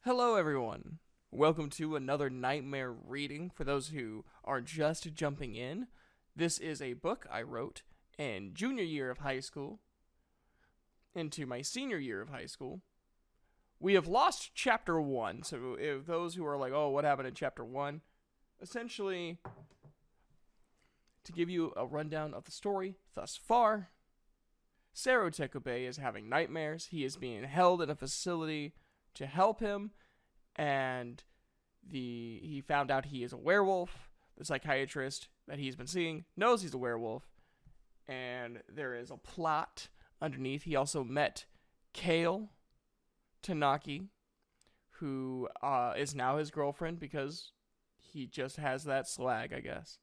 Hello, everyone. Welcome to another nightmare reading. For those who are just jumping in, this is a book I wrote in junior year of high school into my senior year of high school. We have lost chapter 1, so if those who are like, oh, what happened in chapter 1? Essentially, to give you a rundown of the story thus far, Sero Tekube is having nightmares. He is being held in a facility to help him, and he found out he is a werewolf. The psychiatrist that he's been seeing knows he's a werewolf, and there is a plot underneath. He also met Kale Tanaki, who is now his girlfriend because he just has that slag, I guess.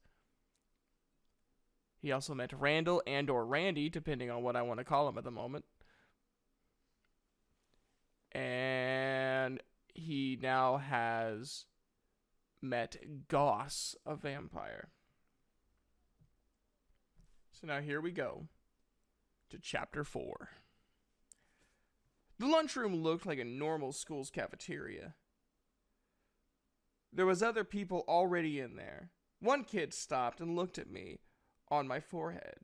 He also met Randall and or Randy, depending on what I want to call him at the moment. And he now has met Goss, a vampire. So now here we go to chapter 4. The lunchroom looked like a normal school's cafeteria. There was other people already in there. One kid stopped and looked at me on my forehead.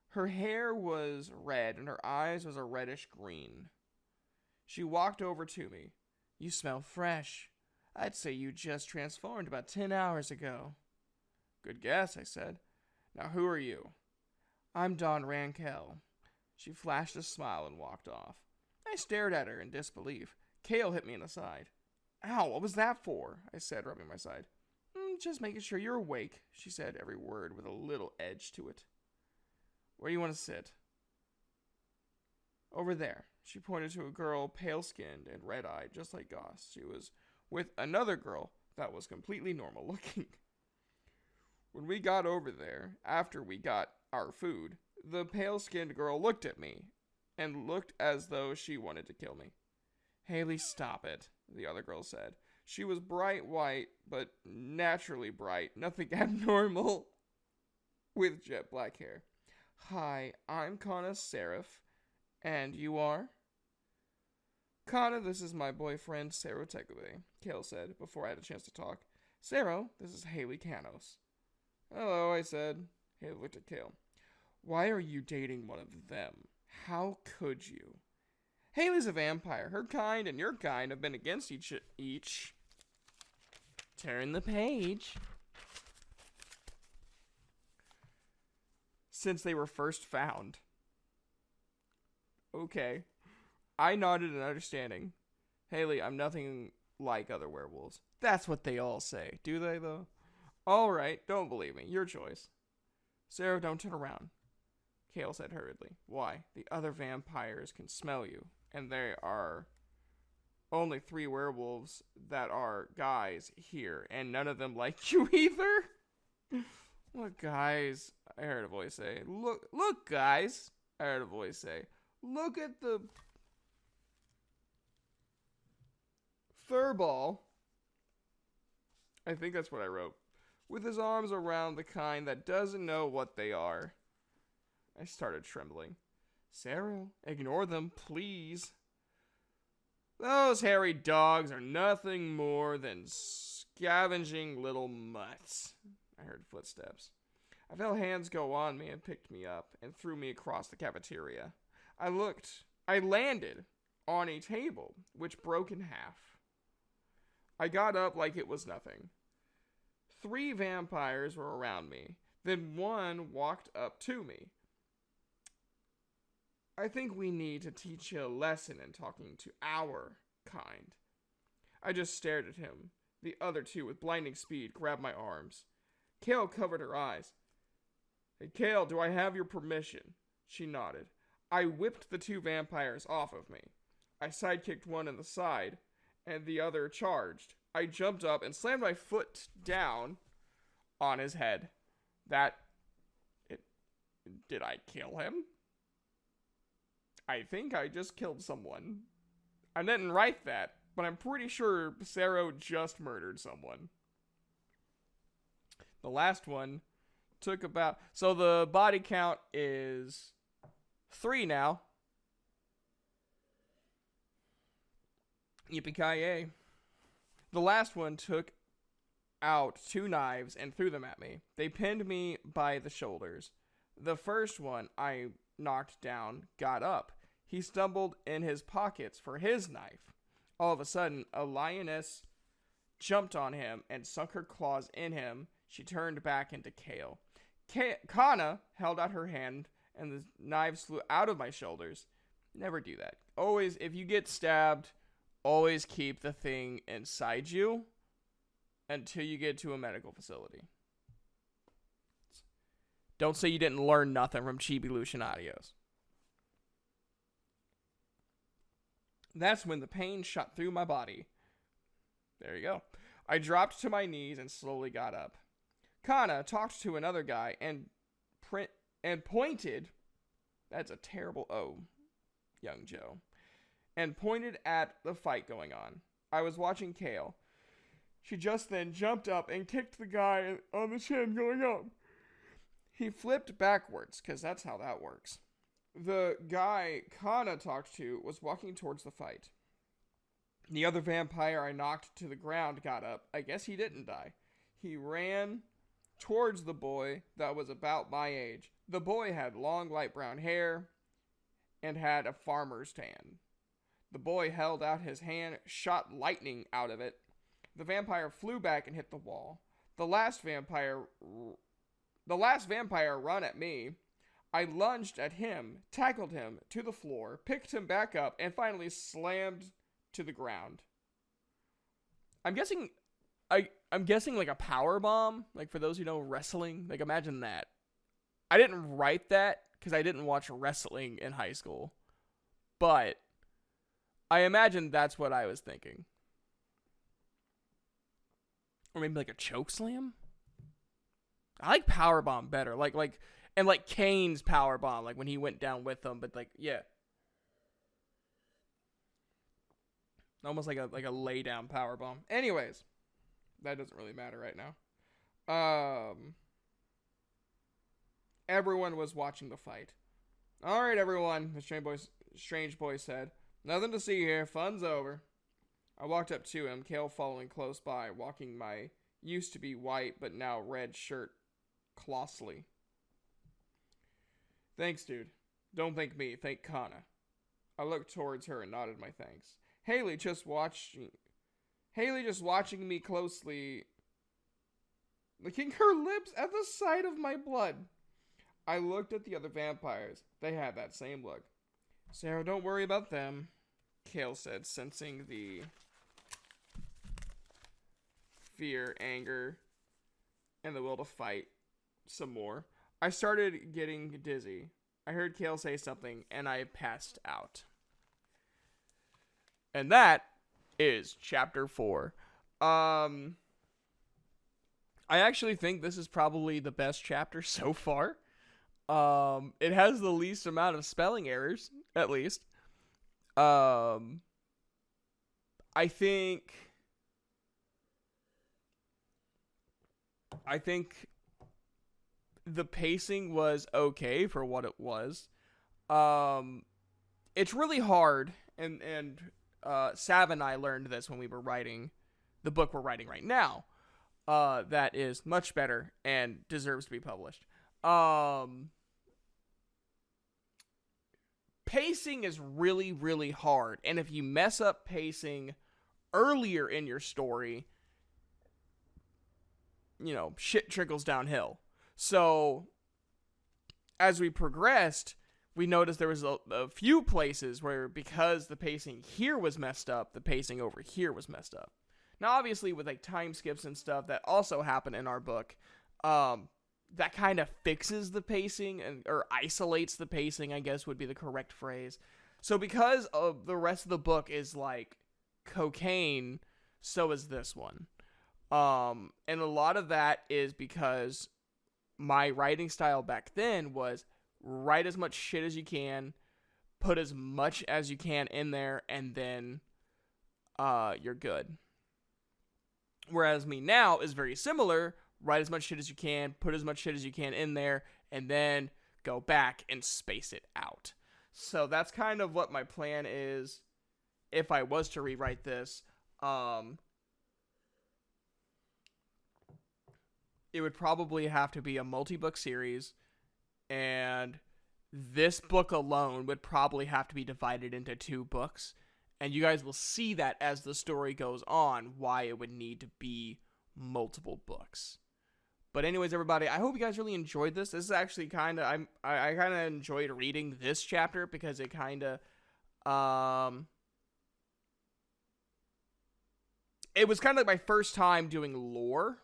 Her hair was red and her eyes was a reddish green. She walked over to me. "You smell fresh. I'd say you just transformed about 10 hours ago." "Good guess," I said. "Now who are you?" "I'm Dawn Rankel." She flashed a smile and walked off. I stared at her in disbelief. Kale hit me in the side. "Ow, what was that for?" I said, rubbing my side. "Just making sure you're awake," she said, every word with a little edge to it. "Where do you want to sit?" "Over there." She pointed to a girl, pale-skinned and red-eyed, just like Goss. She was with another girl that was completely normal-looking. When we got over there, after we got our food, the pale-skinned girl looked at me and looked as though she wanted to kill me. "Haley, stop it," the other girl said. She was bright white, but naturally bright, nothing abnormal, with jet black hair. "Hi, I'm Kana Seraph, and you are?" "Kana, this is my boyfriend, Sero Tekube," Kale said, before I had a chance to talk. "Sero, this is Haley Kanos." "Hello," I said. Haley looked at Kale. "Why are you dating one of them? How could you?" "Haley's a vampire. Her kind and your kind have been against each. Turn the page. Since they were first found." Okay. I nodded in understanding. "Haley, I'm nothing like other werewolves." "That's what they all say." "Do they, though?" "All right, don't believe me. Your choice." "Sarah, don't turn around," Kale said hurriedly. "Why? The other vampires can smell you, and there are only 3 werewolves that are guys here, and none of them like you either." "Look, guys," I heard a voice say. Look, guys," I heard a voice say. "Look at the furball." I think that's what I wrote. "With his arms around the kind that doesn't know what they are." I started trembling. "Sarah, ignore them, please." "Those hairy dogs are nothing more than scavenging little mutts." I heard footsteps. I felt hands go on me and picked me up and threw me across the cafeteria. I landed on a table, which broke in half. I got up like it was nothing. 3 vampires were around me. Then one walked up to me. "I think we need to teach you a lesson in talking to our kind." I just stared at him. The other 2, with blinding speed, grabbed my arms. Kale covered her eyes. "Hey, Kale, do I have your permission?" She nodded. I whipped the 2 vampires off of me. I sidekicked one in the side, and the other charged. I jumped up and slammed my foot down on his head. Did I kill him? I think I just killed someone. I didn't write that, but I'm pretty sure Sero just murdered someone. The last one took about... So the body count is 3 now. Yippee-ki-yay. The last one took out 2 knives and threw them at me. They pinned me by the shoulders. The first one I knocked down got up. He stumbled in his pockets for his knife. All of a sudden, a lioness jumped on him and sunk her claws in him. She turned back into Kale. Kana held out her hand and the knives flew out of my shoulders. Never do that. Always, if you get stabbed, always keep the thing inside you until you get to a medical facility. Don't say you didn't learn nothing from Chibilution audios. That's when the pain shot through my body. There you go. I dropped to my knees and slowly got up. Kana talked to another guy and pointed. That's a terrible O, young Joe. And pointed at the fight going on. I was watching Kale. She just then jumped up and kicked the guy on the chin going up. He flipped backwards, because that's how that works. The guy Kana talked to was walking towards the fight. The other vampire I knocked to the ground got up. I guess he didn't die. He ran towards the boy that was about my age. The boy had long light brown hair and had a farmer's tan. The boy held out his hand, shot lightning out of it. The vampire flew back and hit the wall. The last vampire run at me. I lunged at him, tackled him to the floor, picked him back up, and finally slammed to the ground. I'm guessing like a power bomb, like for those who know wrestling, like imagine that. I didn't write that because I didn't watch wrestling in high school, but I imagine that's what I was thinking. Or maybe like a choke slam. I like power bomb better, like Kane's power bomb, like when he went down with them, but like yeah. Almost like a lay down power bomb. Anyways, that doesn't really matter right now. Everyone was watching the fight. All right, everyone, the strange boy said. Nothing to see here. Fun's over. I walked up to him, Kale following close by, walking my used to be white but now red shirt closely. Thanks, dude. Don't thank me. Thank Kana. I looked towards her and nodded my thanks. Haley just watching me closely, licking her lips at the sight of my blood. I looked at the other vampires. They had that same look. Sarah, don't worry about them, Kale said, sensing the fear, anger, and the will to fight some more. I started getting dizzy. I heard Kale say something, and I passed out. And that is chapter 4. I actually think this is probably the best chapter so far. It has the least amount of spelling errors, at least. I think the pacing was okay for what it was. It's really hard, and Sav and I learned this when we were writing the book we're writing right now. That is much better and deserves to be published. Pacing is really, really hard, and if you mess up pacing earlier in your story, shit trickles downhill. So, as we progressed, we noticed there was a few places where, because the pacing here was messed up, the pacing over here was messed up. Now, obviously, with like time skips and stuff that also happen in our book, that kind of fixes the pacing or isolates the pacing, I guess would be the correct phrase. So, because of the rest of the book is like cocaine, so is this one. And a lot of that is because my writing style back then was write as much shit as you can, put as much as you can in there, and then you're good. Whereas me now is very similar. Write as much shit as you can, put as much shit as you can in there, and then go back and space it out. So that's kind of what my plan is if I was to rewrite this, it would probably have to be a multi-book series, and this book alone would probably have to be divided into 2 books. And you guys will see that as the story goes on, why it would need to be multiple books. But anyways, everybody, I hope you guys really enjoyed this. This is actually kind of, I kind of enjoyed reading this chapter because it kind of, it was kind of like my first time doing lore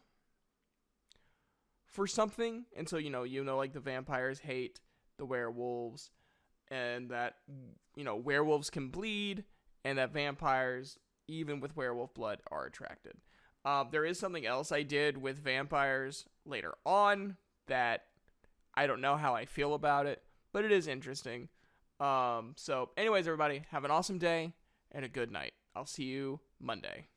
for something. And so, like the vampires hate the werewolves, and that, werewolves can bleed, and that vampires, even with werewolf blood, are attracted. There is something else I did with vampires later on that I don't know how I feel about it, but it is interesting. So anyways, everybody, have an awesome day and a good night. I'll see you Monday.